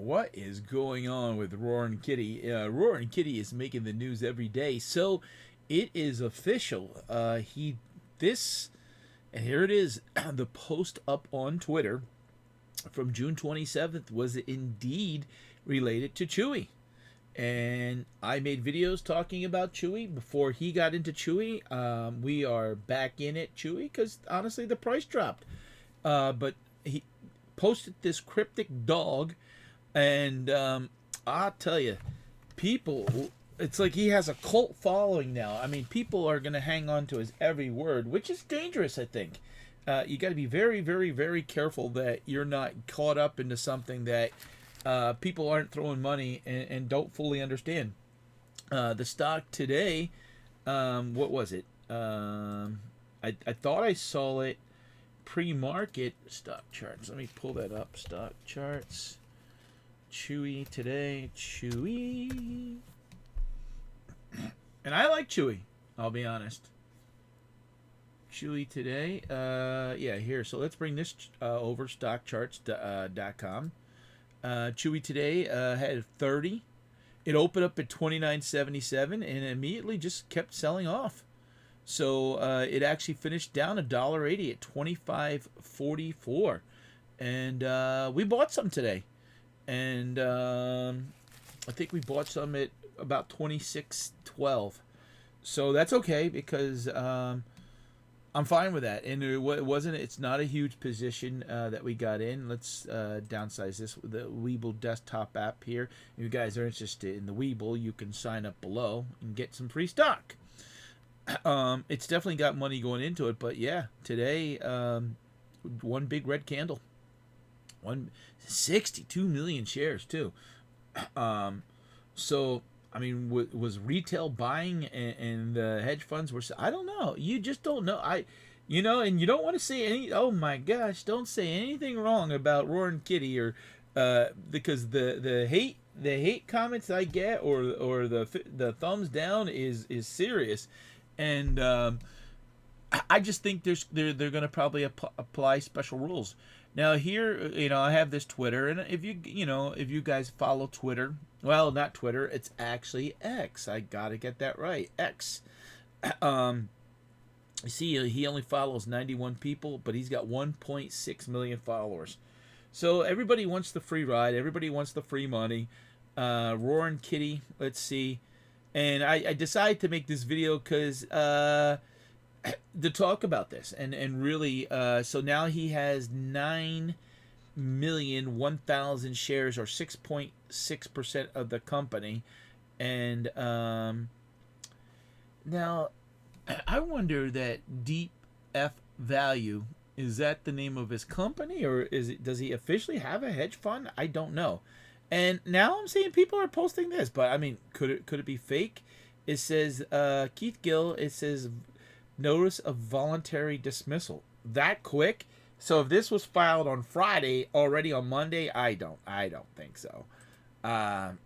What is going on with Roaring Kitty? Roaring Kitty is making the news every day. So it is official. This, and here it is. The post up on Twitter from June 27th was indeed related to Chewy. And I made videos talking about Chewy before he got into Chewy. We are back in it, Chewy, because honestly, the price dropped. But he posted this cryptic dog, and I'll tell you, people, it's like he has a cult following now. I mean, people are going to hang on to his every word, which is dangerous, I think. You got to be very, very, very careful that you're not caught up into something that people aren't throwing money and don't fully understand. The stock today, what was it? I thought I saw it pre-market. Stock charts. Let me pull that up. Stock charts. Chewy today. Chewy. And I like Chewy, I'll be honest. Chewy today. Yeah, here. So let's bring this over, stockcharts.com. Chewy today had 30. It opened up at 29.77 and immediately just kept selling off. So it actually finished down $1.80 at 25.44, and we bought some today, and I think we bought some at about 26.12. So that's okay because I'm fine with that, and it wasn't. It's not a huge position that we got in. Let's downsize this with the Webull desktop app here. If you guys are interested in the Webull, you can sign up below and get some free stock. It's definitely got money going into it, but yeah, today, one big red candle, 62 million shares too. So I mean, was retail buying and the hedge funds were? I don't know. You just don't know. And you don't want to say any. Oh my gosh, don't say anything wrong about Roaring Kitty or because the hate comments I get or the thumbs down is serious. And I just think they're going to probably apply special rules. Now here, I have this Twitter, and if you guys follow Twitter, well, not Twitter, it's actually X. I gotta get that right, X. You see, he only follows 91 people, but he's got 1.6 million followers. So everybody wants the free ride. Everybody wants the free money. Roaring Kitty, let's see. And I decided to make this video because to talk about this and really so now he has 9,001,000 shares or 6.6% of the company, and now I wonder that Deep F Value, is that the name of his company, or does he officially have a hedge fund? I don't know. And now I'm seeing people are posting this, but I mean, could it be fake? It says Keith Gill. It says notice of voluntary dismissal. That quick? So if this was filed on Friday, already on Monday, I don't think so. The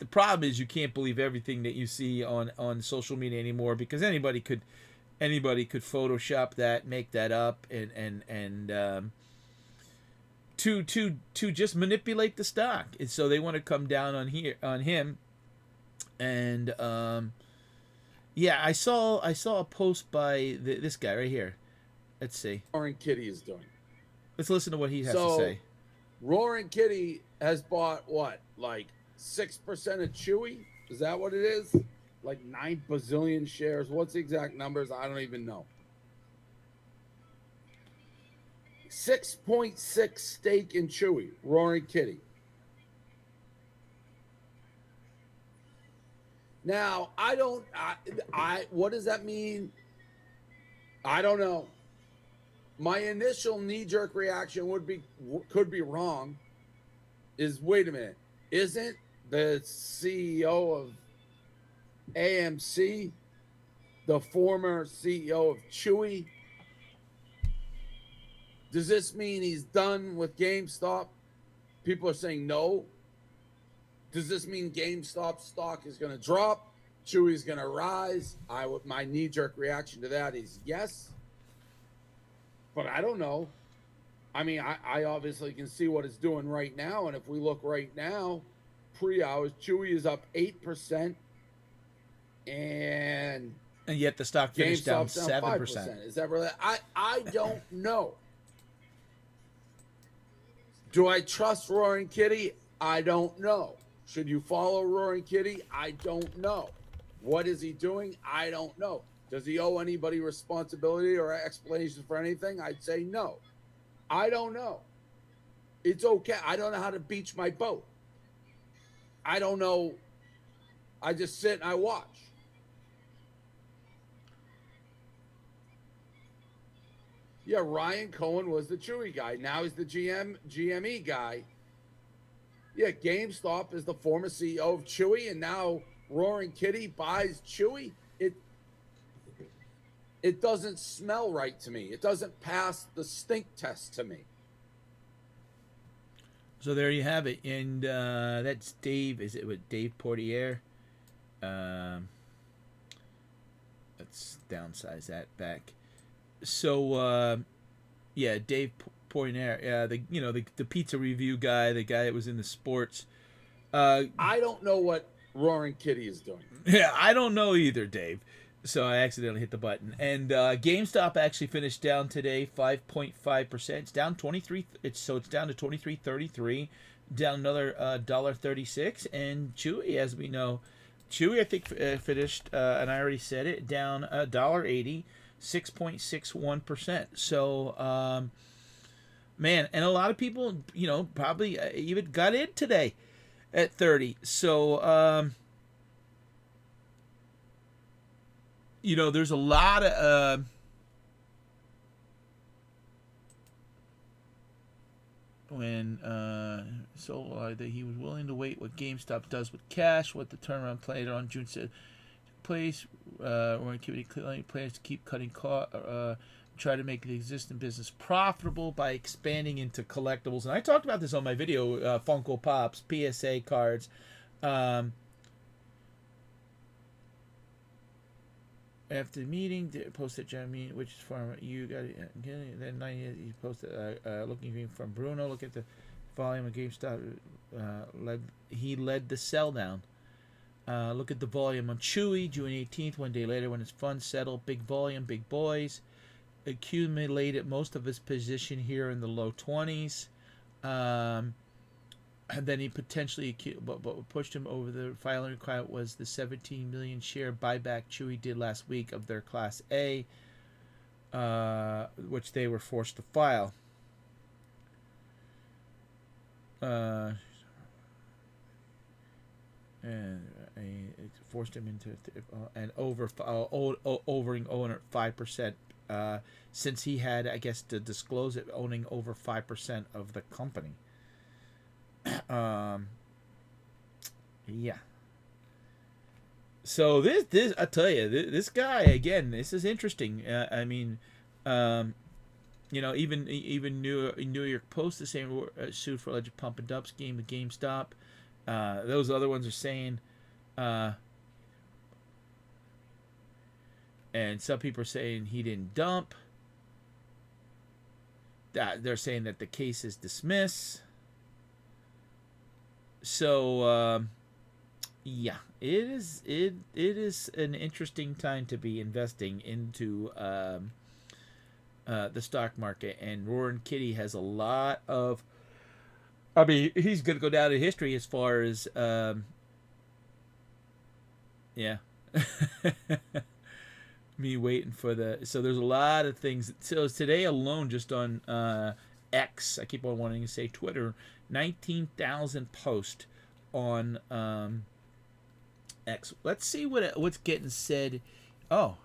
problem is you can't believe everything that you see on social media anymore, because anybody could Photoshop that, make that up, and to just manipulate the stock. And so they want to come down on him. And yeah, I saw a post by this guy right here. Let's see. Roaring Kitty is doing. Let's listen to what he has to say. Roaring Kitty has bought what, like 6% of Chewy? Is that what it is? Like 9 bazillion shares. What's the exact numbers? I don't even know. 6.6 stake in Chewy, Roaring Kitty. Now, what does that mean? I don't know. My initial knee-jerk reaction could be wrong, is wait a minute. Isn't the CEO of AMC the former CEO of Chewy? Does this mean he's done with GameStop? People are saying no. Does this mean GameStop stock is going to drop? Chewy's going to rise? My knee-jerk reaction to that is yes. But I don't know. I mean, I obviously can see what it's doing right now. And if we look right now, pre-hours, Chewy is up 8%, and yet the stock finished down GameStop's down 7%. 5%. Is that really? I don't know. Do I trust Roaring Kitty? I don't know. Should you follow Roaring Kitty? I don't know. What is he doing? I don't know. Does he owe anybody responsibility or explanation for anything? I'd say no. I don't know. It's okay. I don't know how to beach my boat. I don't know. I just sit and I watch. Yeah, Ryan Cohen was the Chewy guy. Now he's the GME guy. Yeah, GameStop is the former CEO of Chewy, and now Roaring Kitty buys Chewy. It doesn't smell right to me. It doesn't pass the stink test to me. So there you have it, and that's Dave. Is it with Dave Portier? Let's downsize that back. So yeah, Dave Portier, the pizza review guy, the guy that was in the sports. I don't know what Roaring Kitty is doing. Yeah, I don't know either, Dave. So I accidentally hit the button. And GameStop actually finished down today, 5.5%. It's down 23. It's down to 23.33, down another $1.36. And Chewy, as we know, I think finished, and I already said it, down $1.80, 6.61%. So, man, and a lot of people, probably even got in today at 30. So, there's a lot of that he was willing to wait what GameStop does with cash, what the turnaround later on June said place or activity plans to keep cutting costs, try to make the existing business profitable by expanding into collectibles. And I talked about this on my video, Funko Pops, PSA cards. After the meeting, posted Jeremy, which is from you got it. Then he posted looking from Bruno. Look at the volume of GameStop. He led the sell down. Look at the volume on Chewy, June 18th. 1 day later, when his funds settled, big volume, big boys. Accumulated most of his position here in the low 20s. And then he potentially, what pushed him over the filing requirement was the 17 million share buyback Chewy did last week of their Class A, which they were forced to file. And it forced him into an overing owner 5%, since he had, I guess, to disclose it, owning over 5% of the company. Yeah. So this I tell you, this guy again. This is interesting. I mean, even New York Post the same sued for alleged pump and dump scheme with GameStop. Those other ones are saying, and some people are saying he didn't dump. They're saying that the case is dismissed. So, yeah, it is an interesting time to be investing into the stock market, and Roaring Kitty has a lot of. I mean, he's gonna go down in history as far as yeah. Me waiting for the. So there's a lot of things. So today alone, just on X, I keep on wanting to say Twitter. 19,000 posts on X. Let's see what's getting said. Oh,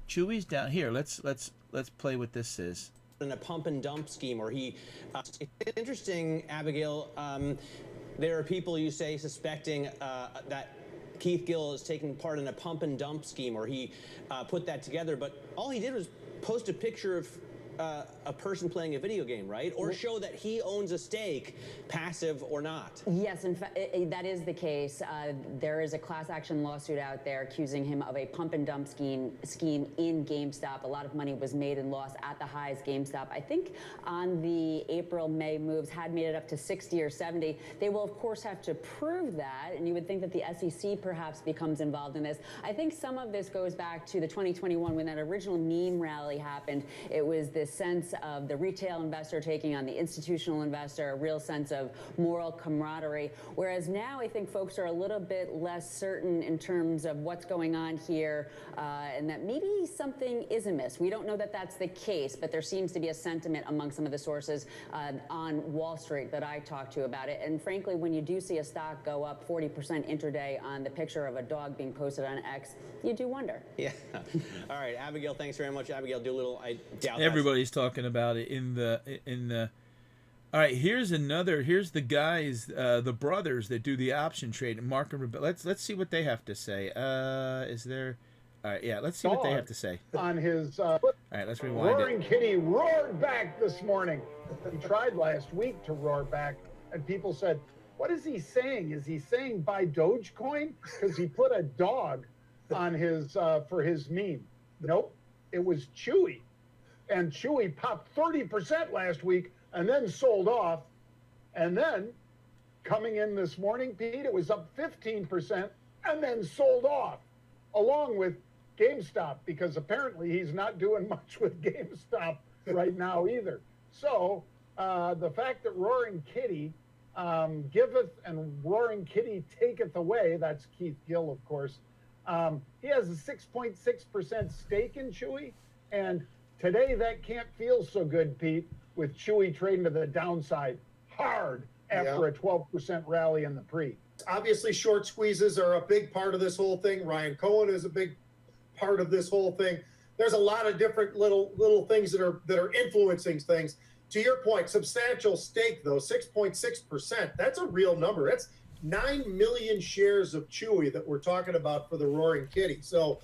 Chewy's down here. Let's play what this is. In a pump and dump scheme, or he. It's interesting, Abigail. There are people, you say, suspecting that Keith Gill is taking part in a pump and dump scheme, or he put that together. But all he did was post a picture of a person playing a video game, right? Or show that he owns a stake, passive or not. Yes, in fact, that is the case. There is a class action lawsuit out there accusing him of a pump and dump scheme in GameStop. A lot of money was made and lost at the highs GameStop. I think on the April-May moves had made it up to 60 or 70. They will, of course, have to prove that, and you would think that the SEC perhaps becomes involved in this. I think some of this goes back to the 2021 when that original meme rally happened. It was this sense of the retail investor taking on the institutional investor, a real sense of moral camaraderie. Whereas now I think folks are a little bit less certain in terms of what's going on here, and that maybe something is amiss. We don't know that that's the case, but there seems to be a sentiment among some of the sources on Wall Street that I talked to about it. And frankly, when you do see a stock go up 40% intraday on the picture of a dog being posted on X, you do wonder. Yeah. All right, Abigail, thanks very much. Abigail Doolittle, I doubt everybody's talking about it in the. All right, here's the guys, the brothers that do the option trade. Mark and Rebecca. Let's see what they have to say. Is there? All right, yeah, let's see what they have to say. On his all right, let's rewind Roaring it. Kitty roared back this morning. He tried last week to roar back, and people said, "What is he saying? Is he saying buy Dogecoin?" Because he put a dog on his for his meme. Nope, it was Chewy, and Chewy popped 30% last week and then sold off, and then coming in this morning, Pete, it was up 15% and then sold off, along with GameStop, because apparently he's not doing much with GameStop right now either. So the fact that Roaring Kitty giveth and Roaring Kitty taketh away, that's Keith Gill, of course. He has a 6.6% stake in Chewy, and today that can't feel so good, Pete, with Chewy trading to the downside hard after a 12% rally in the pre. Obviously, short squeezes are a big part of this whole thing. Ryan Cohen is a big part of this whole thing. There's a lot of different little things that are influencing things. To your point, substantial stake though, 6.6%. That's a real number. That's 9 million shares of Chewy that we're talking about for the Roaring Kitty. So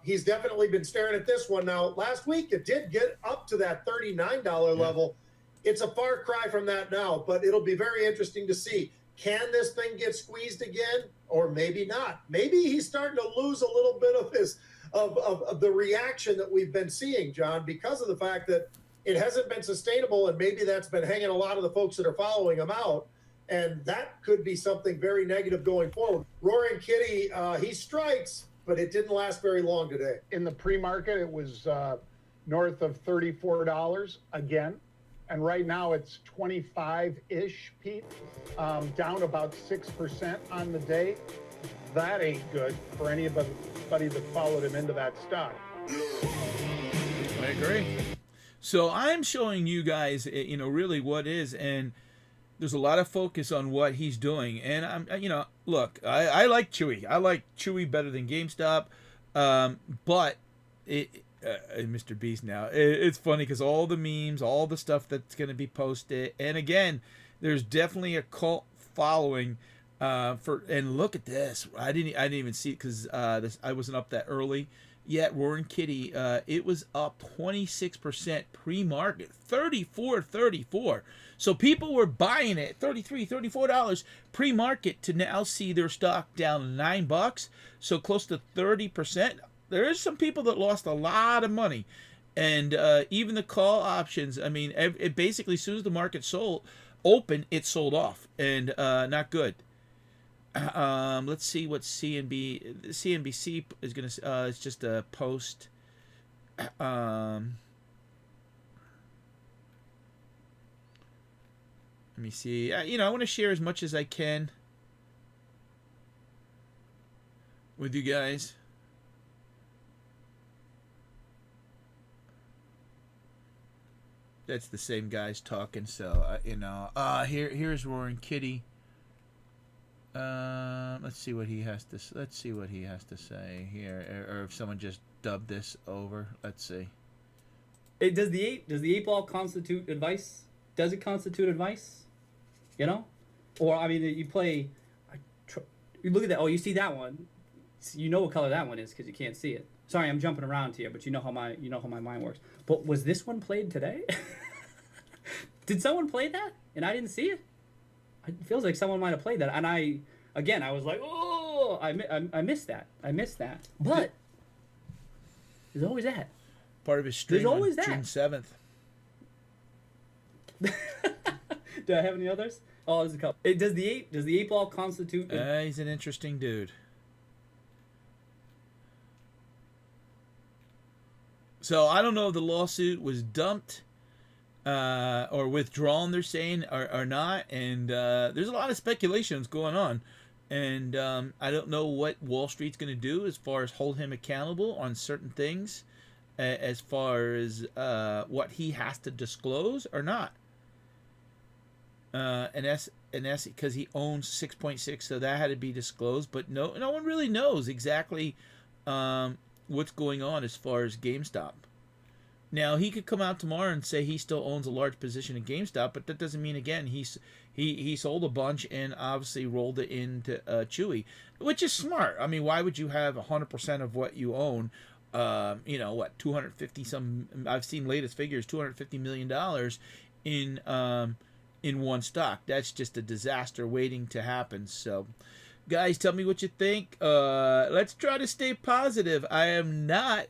he's definitely been staring at this one. Now, last week it did get up to that $39 level. It's a far cry from that now, but it'll be very interesting to see. Can this thing get squeezed again, or maybe not? Maybe he's starting to lose a little bit of his of the reaction that we've been seeing, John, because of the fact that it hasn't been sustainable, and maybe that's been hanging a lot of the folks that are following him out, and that could be something very negative going forward. Roaring Kitty, he strikes, but it didn't last very long today. In the pre-market, it was north of $34 again. And right now it's 25-ish, Pete, down about 6% on the day. That ain't good for anybody that followed him into that stock. I agree. So I'm showing you guys, really what is, and there's a lot of focus on what he's doing. And I'm, look, I like Chewy. I like Chewy better than GameStop, but Mr. Beast now. It's funny because all the memes, all the stuff that's going to be posted, and again, there's definitely a cult following and look at this. I didn't even see it because I wasn't up that early yet. Roaring Kitty, it was up 26% pre-market, 34. So people were buying it $34 pre-market to now see their stock down $9, so close to 30%. There is some people that lost a lot of money, and even the call options. I mean, it basically, as soon as the market opened, it sold off, and not good. Let's see what CNBC is going to. It's just a post. Let me see. I want to share as much as I can with you guys. That's the same guys talking, so here's Roaring Kitty. Let's see what he has to say here, or if someone just dubbed this over. Let's see. Does the 8 ball constitute advice? Does it constitute advice? Or I mean, you play. You look at that. Oh, you see that one. You know what color that one is because you can't see it. Sorry, I'm jumping around here, but you know how my mind works. But was this one played today? Did someone play that and I didn't see it? It feels like someone might have played that, and I was like, oh, I missed that. I missed that. But there's always that. Part of his stream There's always on that. June 7th. Do I have any others? Oh, there's a couple. Does the eight ball constitute? He's an interesting dude. So I don't know if the lawsuit was dumped or withdrawn, they're saying, or not. And there's a lot of speculations going on. And I don't know what Wall Street's going to do as far as hold him accountable on certain things, as far as what he has to disclose or not. And that's because he owns 6.6, so that had to be disclosed. But no one really knows exactly what's going on as far as GameStop. Now, he could come out tomorrow and say he still owns a large position in GameStop, but that doesn't mean, again, he sold a bunch and obviously rolled it into Chewy, which is smart. I mean, why would you have 100% of what you own? 250 some? I've seen latest figures, $250 million in one stock. That's just a disaster waiting to happen. So, guys, tell me what you think. Let's try to stay positive. I am not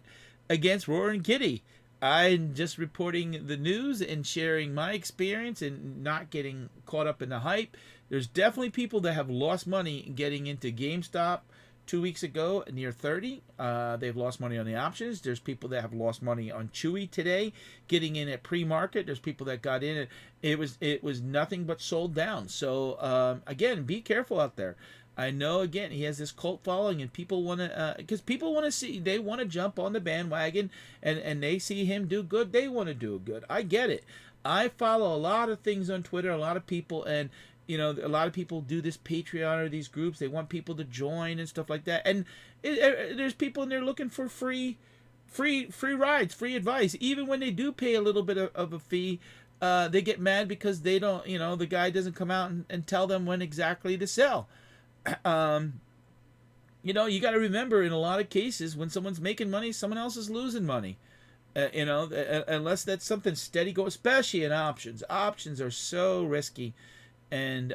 against Roaring Kitty. I'm just reporting the news and sharing my experience and not getting caught up in the hype. There's definitely people that have lost money getting into GameStop 2 weeks ago, near 30. They've lost money on the options. There's people that have lost money on Chewy today, getting in at pre-market. There's people that got in it was nothing but sold down. So again, be careful out there. I know, again, he has this cult following, and people want to, because people want to see, they want to jump on the bandwagon, and they see him do good, they want to do good. I get it. I follow a lot of things on Twitter, a lot of people, and, a lot of people do this Patreon or these groups. They want people to join and stuff like that. And there's people in there looking for free rides, free advice. Even when they do pay a little bit of a fee, they get mad because they don't, the guy doesn't come out and tell them when exactly to sell. You got to remember, in a lot of cases, when someone's making money, someone else is losing money. Unless that's something steady go, especially in options. Options are so risky, and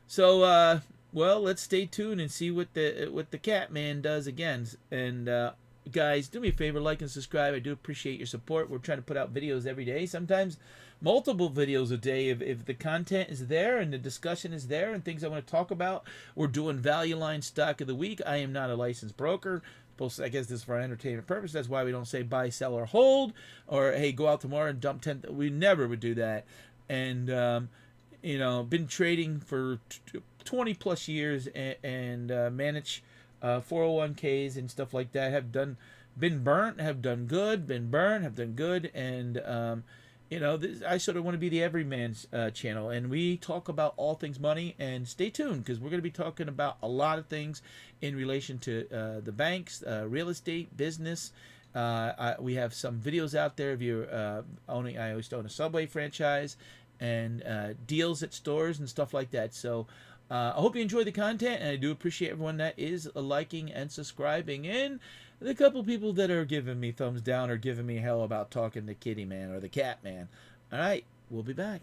so let's stay tuned and see what the Cat Man does again. And guys, do me a favor, like and subscribe. I do appreciate your support. We're trying to put out videos every day, sometimes multiple videos a day if the content is there and the discussion is there and things I want to talk about. We're doing value line stock of the week. I am not a licensed broker. I guess this is for entertainment purpose. That's why we don't say buy, sell, or hold, or hey, go out tomorrow and dump 10. We never would do that. And been trading for 20 plus years and manage 401ks and stuff like that. Been burnt, have done good, been burned, have done good, and I sort of want to be the everyman's channel, and we talk about all things money. And stay tuned, because we're going to be talking about a lot of things in relation to the banks, real estate, business. We have some videos out there if you're owning. I used to own a Subway franchise, and deals at stores and stuff like that. So I hope you enjoy the content, and I do appreciate everyone that is liking and subscribing, and the couple people that are giving me thumbs down or giving me hell about talking to Kitty Man or the Cat Man. All right, we'll be back.